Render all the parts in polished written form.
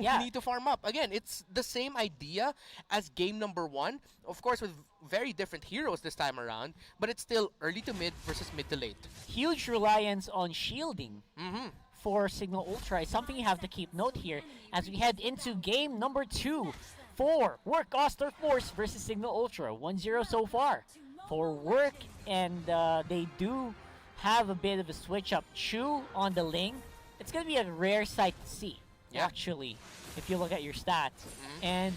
Yeah. need to farm up. Again, it's the same idea as game number 1. Of course, with very different heroes this time around, but it's still early to mid versus mid to late. Huge reliance on shielding Mm-hmm. for Cignal Ultra is something you have to keep note here as we head into game number 2 for Work Oster Force versus Cignal Ultra. 1-0 so far for Work, and they do have a bit of a switch up. Chu on the Ling. It's going to be a rare sight to see, actually, if you look at your stats. And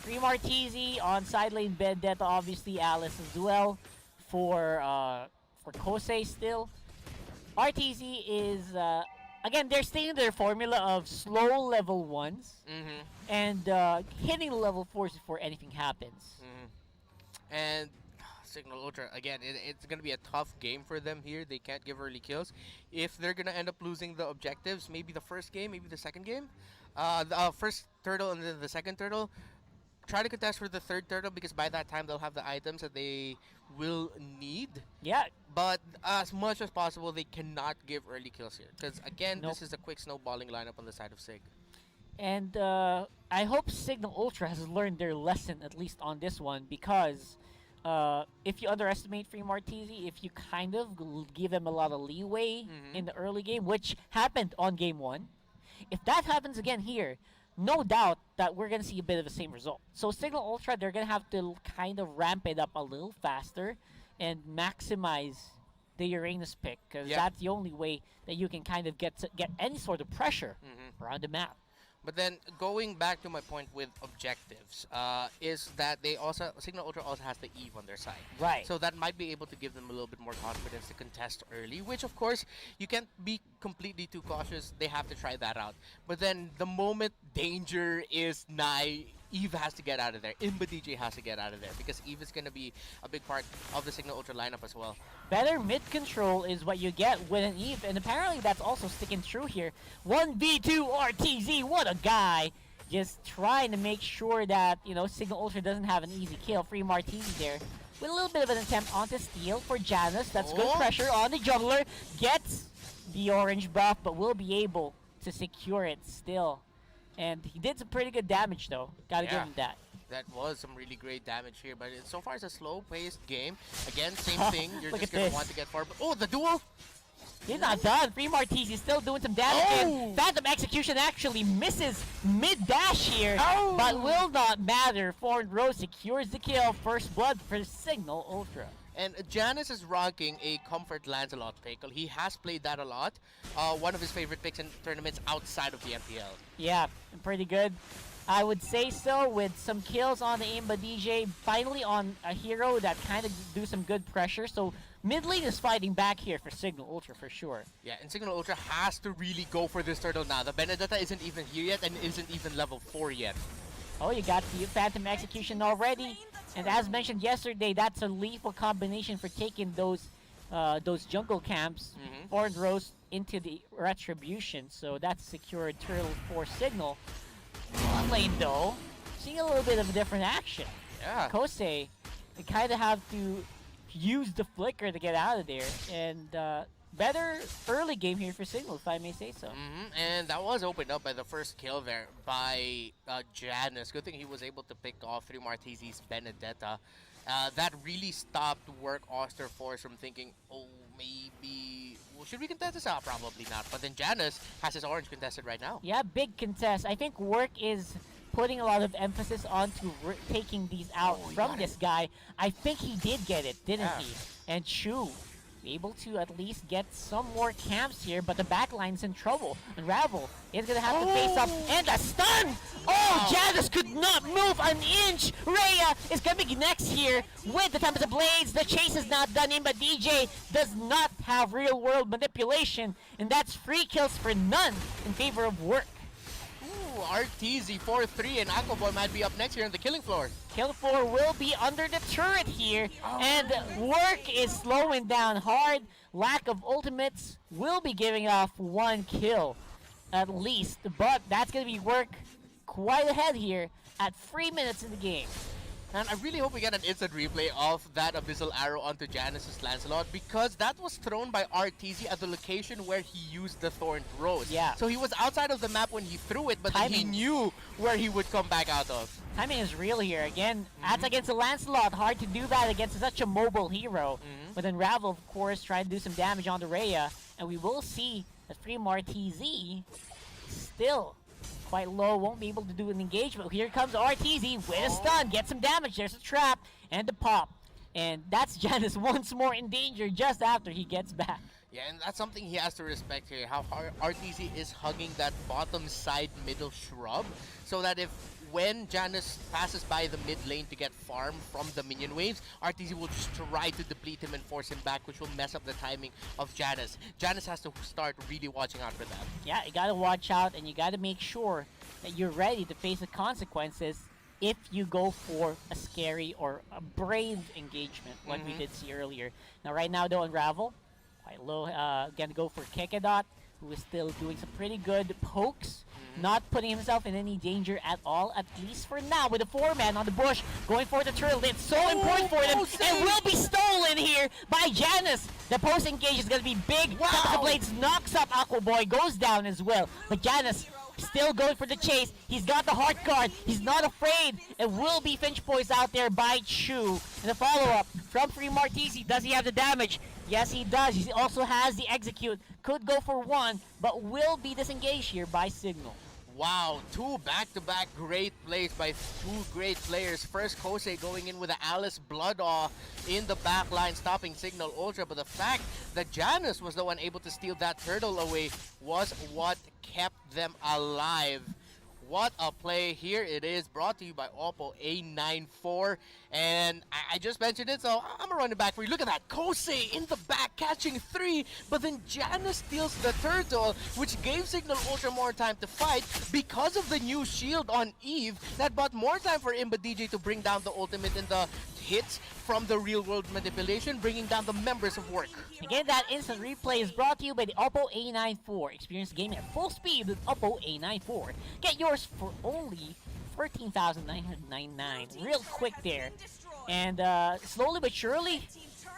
Free Martizi on side lane Vendetta, obviously Alice as well for Kosei still. RTZ is, again, they're staying in their formula of slow level 1s and hitting the level 4s before anything happens. And Cignal Ultra, again, it's going to be a tough game for them here. They can't give early kills. If they're going to end up losing the objectives, maybe the first game, maybe the second game, the first turtle and then the second turtle, try to contest for the third turtle because by that time they'll have the items that they will need. Yeah. But as much as possible, they cannot give early kills here. Because, again, this is a quick snowballing lineup on the side of Sig. And I hope Cignal Ultra has learned their lesson, at least on this one, because if you underestimate Free Martizi, if you kind of give them a lot of leeway in the early game, which happened on game 1, if that happens again here, no doubt that we're going to see a bit of the same result. So Cignal Ultra, they're going to have to kind of ramp it up a little faster and maximize the Uranus pick, because that's the only way that you can kind of get any sort of pressure around the map. But then going back to my point with objectives, is that they also Cignal Ultra also has the Eve on their side. Right. So that might be able to give them a little bit more confidence to contest early, which of course you can't be completely too cautious. They have to try that out. But then the moment danger is nigh, Eve has to get out of there. Imba DJ has to get out of there because Eve is going to be a big part of the Cignal Ultra lineup as well. Better mid control is what you get with an Eve, and apparently that's also sticking true here. 1v2 RTZ, what a guy! Just trying to make sure that, you know, Cignal Ultra doesn't have an easy kill. Free Martizi there with a little bit of an attempt onto steal for Janus. That's good pressure on the jungler. Gets the orange buff, but will be able to secure it still. And he did some pretty good damage, though. Gotta give him that. That was some really great damage here, but so far it's a slow-paced game. Again, same thing. You're Look just at going to this. want to get forward. Oh, the duel! He's not done. Free Martizi still doing some damage. And Phantom Execution actually misses mid-dash here, but will not matter. Foreign Rose secures the kill. First blood for Cignal Ultra. And Janus is rocking a Comfort Lancelot pick. He has played that a lot. One of his favorite picks in tournaments outside of the MPL. Yeah, pretty good. I would say so, with some kills on the Imba DJ. Finally on a hero that kind of do some good pressure. So mid lane is fighting back here for Cignal Ultra for sure. Yeah, and Cignal Ultra has to really go for this turtle now. The Benedetta isn't even here yet and isn't even level 4 yet. Oh, you got the Phantom Execution already. And as mentioned yesterday, that's a lethal combination for taking those jungle camps, Foreign Rose into the Retribution. So that's secured turtle for Cignal. One lane though, seeing a little bit of a different action. Yeah. Kosei, they kind of have to use the flicker to get out of there. And better early game here for Cignal, if I may say so. And that was opened up by the first kill there by Janus. Good thing he was able to pick off Free Martizi's Benedetta. That really stopped Work Oster Force from thinking, oh, maybe... Well, should we contest this out? Probably not. But then Janus has his orange contested right now. Yeah, big contest. I think Work is putting a lot of emphasis onto taking these out from this guy. I think he did get it, didn't he? And Chu able to at least get some more camps here, but the backline's in trouble. Unravel is gonna have to face up, and a stun! Oh, Janus could not move an inch! Rhea is coming next here with the Tempest of Blades. The chase is not done in, but DJ does not have real-world manipulation, and that's free kills for none in favor of Work. RTZ 4-3 and Aquaboy might be up next here on the killing floor. Kill 4 will be under the turret here, and Work is slowing down hard. Lack of ultimates will be giving off 1 kill at least, but that's going to be Work quite ahead here at 3 minutes in the game. And I really hope we get an instant replay of that Abyssal Arrow onto Janice's Lancelot, because that was thrown by RTZ at the location where he used the Thorned Rose. Yeah. So he was outside of the map when he threw it, but then he Timing. knew where he would come back out of. Timing is real here. Again, that's against the Lancelot. Hard to do that against such a mobile hero. But then Ravel, of course, tried to do some damage on the Rhea. And we will see that Fremar TZ still quite low, won't be able to do an engagement. Here comes RTZ with a stun, get some damage. There's a trap and the pop. And that's Janus once more in danger just after he gets back. Yeah, and that's something he has to respect here, how RTZ is hugging that bottom side middle shrub, so that if when Janus passes by the mid lane to get farm from the minion waves, RTZ will just try to deplete him and force him back, which will mess up the timing of Janus. Janus has to start really watching out for that. Yeah, you gotta watch out and you gotta make sure that you're ready to face the consequences if you go for a scary or a brave engagement like we did see earlier. Now right now though, Unravel, quite low, gonna go for Kekedot, who is still doing some pretty good pokes. Not putting himself in any danger at all, at least for now, with a 4-man on the bush, going for the turtle. It's so important for them, and will be stolen here by Janus. The post engage is going to be big. Wow. The Blades knocks up Aqua Boy, goes down as well. But Janus still going for the chase. He's got the heart guard. He's not afraid. It will be Finch Boys out there by Chu. And the follow-up from Free Martisi. Does he have the damage? Yes, he does. He also has the execute. Could go for one, but will be disengaged here by Cignal. Wow, two back-to-back great plays by two great players. First, Kosei going in with the Alice Bloodaw in the back line, stopping Cignal Ultra. But the fact that Janus was the one able to steal that turtle away was what kept them alive. What a play. Here it is, brought to you by Oppo A94. And I just mentioned it, so I'm gonna run it back for you. Look at that, Kosei in the back catching 3, but then Janus steals the turtle, which gave Cignal Ultra more time to fight because of the new shield on Eve. That bought more time for Imba DJ to bring down the ultimate and the hits from the real-world manipulation, bringing down the members of Work. Again, that instant replay is brought to you by the Oppo A94. Experience gaming at full speed with Oppo A94. Get yours for only 14,999. Real quick there. And slowly but surely,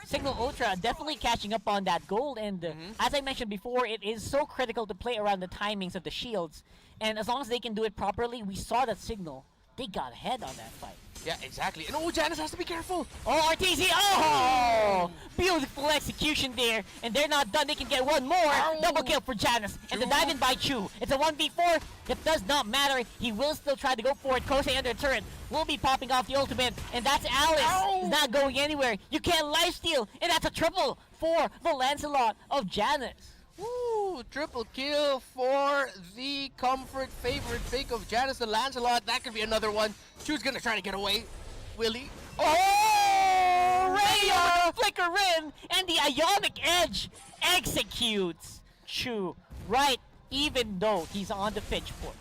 Cignal Ultra definitely catching up on that gold. And as I mentioned before, it is so critical to play around the timings of the shields. And as long as they can do it properly, we saw that Cignal, they got ahead on that fight. Yeah, exactly. And oh, Janus has to be careful. Oh, RTZ! Oh! Beautiful execution there. And they're not done. They can get one more. Ow. Double kill for Janus. And the dive in by Chu. It's a 1v4. It does not matter. He will still try to go for it. Kosei under turret will be popping off the ultimate. And that's Alice. Ow. It's not going anywhere. You can't lifesteal. And that's a triple for the Lancelot of Janus. Woo! Triple kill for the comfort favorite pick of Janus the Lancelot. That could be another one. Chu's gonna try to get away. Will he? Oh! Rhea! Flicker in! And the Ionic Edge executes Chu. Right, even though he's on the Finch port.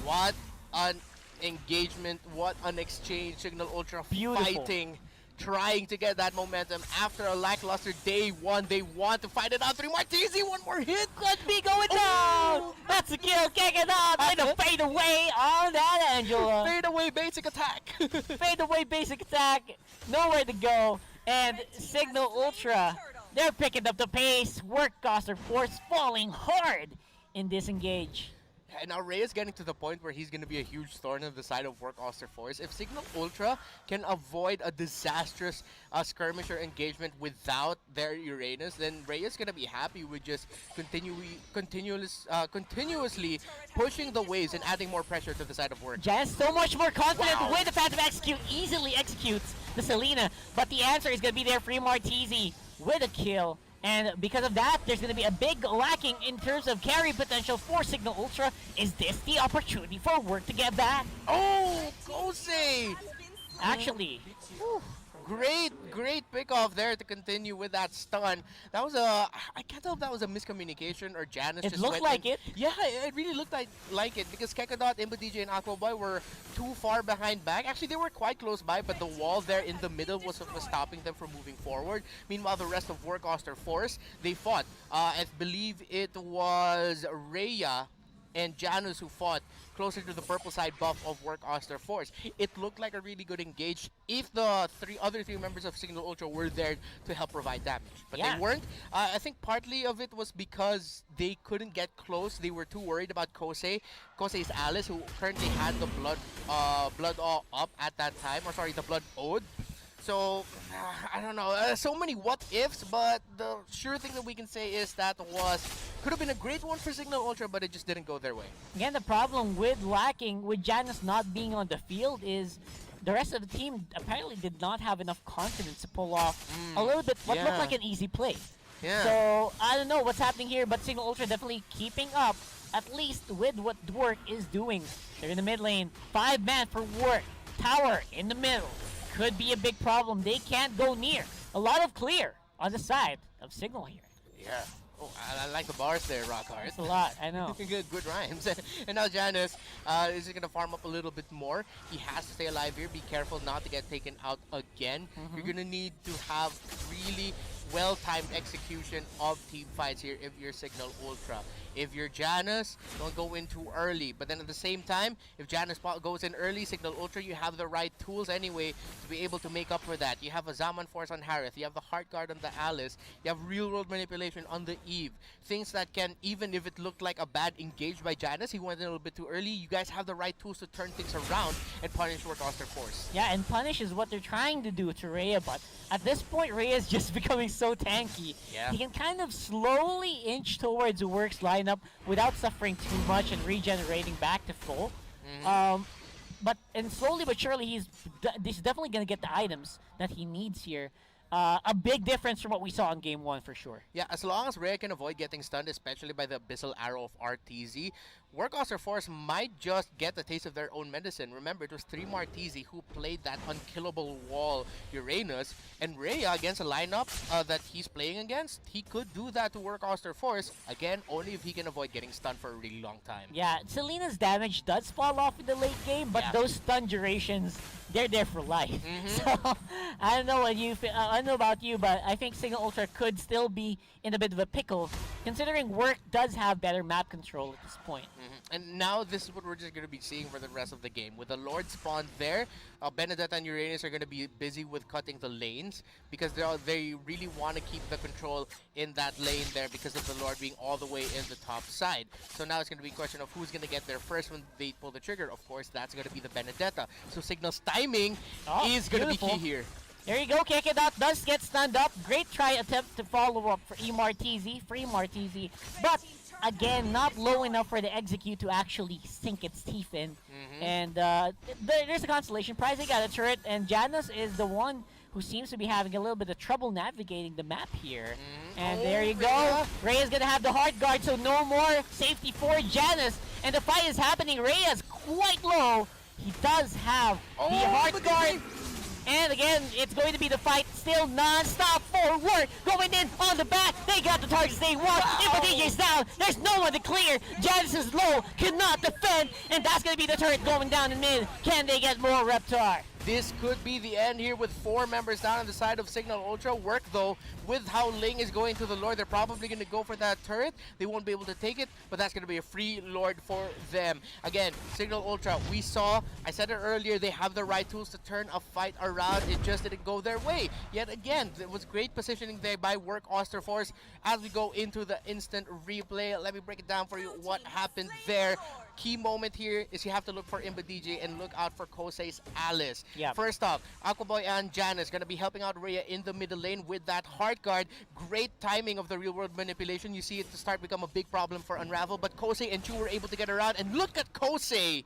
What an engagement. What an exchange. Cignal Ultra Beautiful. fighting. Trying to get that momentum after a lackluster day one. They want to fight it out. 3 Martisi, one more hit. Could be going down! That's a kill, kick it up! And a fade away on that Angela! Fade away basic attack. Fade away basic attack, nowhere to go. And Cignal Ultra, they're picking up the pace. Work Coster Force falling hard in this engage. And now Ray is getting to the point where he's going to be a huge thorn on the side of Work Oster Force. If Cignal Ultra can avoid a disastrous skirmish or engagement without their Uranus, then Ray is going to be happy with just continuously pushing the waves and adding more pressure to the side of Work. Jazz so much more confident Wow. with the Phantom Execute, easily executes the Selena, but the answer is going to be there for Martisi with a kill. And because of that, there's going to be a big lacking in terms of carry potential for Cignal Ultra. Is this the opportunity for Work to get back? Oh, Kosei! Actually, Great pick-off there to continue with that stun. That was a... I can't tell if that was a miscommunication or Janus it just looked went like in. it. Yeah, it really looked like it because Kekodot, Imba DJ, and Aqua Boy were too far behind back. Actually, they were quite close by, but the wall there in the middle was stopping them from moving forward. Meanwhile, the rest of Work Oster Force, they fought. I believe it was Rhea and Janus, who fought closer to the purple side buff of Work Oster Force. It looked like a really good engage if the other three members of Cignal Ultra were there to help provide damage. But Yeah. they weren't. I think partly of it was because they couldn't get close. They were too worried about Kosei's Alice, who currently had the blood all up at that time. Or sorry, the blood ode. So, I don't know. So many what ifs, but the sure thing that we can say is that could have been a great one for Cignal Ultra, but it just didn't go their way. Again, the problem with Janus not being on the field is the rest of the team apparently did not have enough confidence to pull off a little bit what looked like an easy play. Yeah. So, I don't know what's happening here, but Cignal Ultra definitely keeping up, at least with what Dwork is doing. They're in the mid lane. 5-man for Work. Tower in the middle. Could be a big problem. They can't go near. A lot of clear on the side of Cignal here. Yeah. Oh, I like the bars there, Rockhart. It's a lot, I know. Good rhymes. And now Janus is going to farm up a little bit more. He has to stay alive here. Be careful not to get taken out again. You're going to need to have really well-timed execution of team fights here if you're Cignal Ultra. If you're Janus, don't go in too early. But then at the same time, if Janus goes in early, Cignal Ultra, you have the right tools anyway to be able to make up for that. You have a Zaman Force on Harith. You have the Heart Guard on the Alice. You have real-world manipulation on the Eve. Things that can, even if it looked like a bad engage by Janus, he went in a little bit too early. You guys have the right tools to turn things around and punish Work Oster Force. Yeah, and punish is what they're trying to do to Rhea, but at this point, Rhea is just becoming so tanky. Yeah. He can kind of slowly inch towards the Works lineup without suffering too much and regenerating back to full. And slowly but surely, he's definitely going to get the items that he needs here. A big difference from what we saw in Game 1 for sure. Yeah, as long as Rhea can avoid getting stunned, especially by the Abyssal Arrow of RTZ, Work Oster Force might just get a taste of their own medicine. Remember, it was 3 Martizi who played that unkillable wall Uranus, and Rhea against a lineup that he's playing against, he could do that to Work Oster Force, again, only if he can avoid getting stunned for a really long time. Yeah, Selena's damage does fall off in the late game, but those stun durations, they're there for life. So, I don't know what you I don't know about you, but I think Cignal Ultra could still be in a bit of a pickle, considering Work does have better map control at this point. And now this is what we're just going to be seeing for the rest of the game. With the Lord spawned there, Benedetta and Uranus are going to be busy with cutting the lanes because they really want to keep the control in that lane there because of the Lord being all the way in the top side. So now it's going to be a question of who's going to get there first when they pull the trigger. Of course, that's going to be the Benedetta. So Signal's timing is going to be key here. There you go, kick it out, does get stunned up. Great try attempt to follow up for free Martizi, but again, not low enough for the execute to actually sink its teeth in. And there's a consolation prize. They got a turret, and Janus is the one who seems to be having a little bit of trouble navigating the map here. And there you go. Rhea's gonna have the hard guard, so no more safety for Janus. And the fight is happening. Rhea's quite low. He does have the hard guard. And again, it's going to be the fight still non-stop for Work. Going in on the back. They got the targets they want. DJ's down. There's no one to clear. Janus is low. Cannot defend. And that's going to be the turret going down in mid. Can they get more Reptar? This could be the end here with 4 members down on the side of Cignal Ultra. Work, though, with how Ling is going to the Lord, they're probably going to go for that turret. They won't be able to take it, but that's going to be a free Lord for them. Again, Cignal Ultra, we saw, I said it earlier, they have the right tools to turn a fight around. It just didn't go their way. Yet again, it was great positioning there by Work Oster Force. As we go into the instant replay, let me break it down for you what happened there. Key moment here is you have to look for Imba DJ and look out for Kosei's Alice. First off, Aquaboy and Janus going to be helping out Rhea in the middle lane with that hard guard. Great timing of the real world manipulation. You see it to start become a big problem for Unravel, but Kosei and Chu were able to get around. And look at Kosei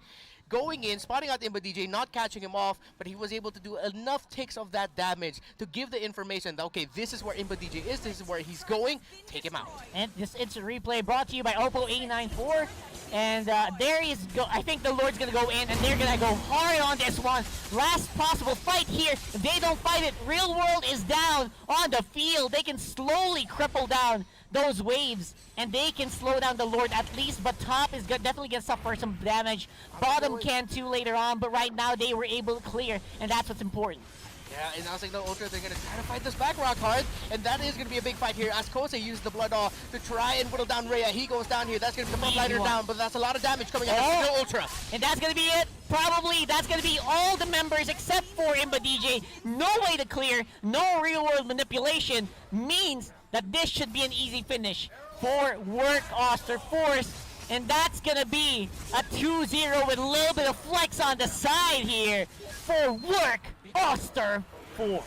going in, spotting out Imba DJ, not catching him off, but he was able to do enough ticks of that damage to give the information that, okay, this is where Imba DJ is, this is where he's going, take him out. And this instant replay brought to you by Oppo A94. And there is, I think the Lord's going to go in, and they're going to go hard on this one. Last possible fight here. If they don't fight it, Real World is down on the field. They can slowly cripple down those waves, and they can slow down the Lord at least, but top is definitely going to suffer some damage. Bottom can too later on, but right now they were able to clear, and that's what's important. Yeah, and now Cignal Ultra, they're going to try to fight this back rock hard, and that is going to be a big fight here as Kose uses the Blood All to try and whittle down Rhea. He goes down here. That's going to be the front liner down, but that's a lot of damage coming out of Cignal Ultra. And that's going to be it. Probably that's going to be all the members except for Imba DJ. No way to clear, no real world manipulation, means that this should be an easy finish for Work Oster Force. And that's going to be a 2-0 with a little bit of flex on the side here for Work Oster Force.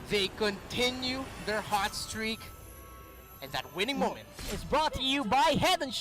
They continue their hot streak, and that winning moment is brought to you by Head and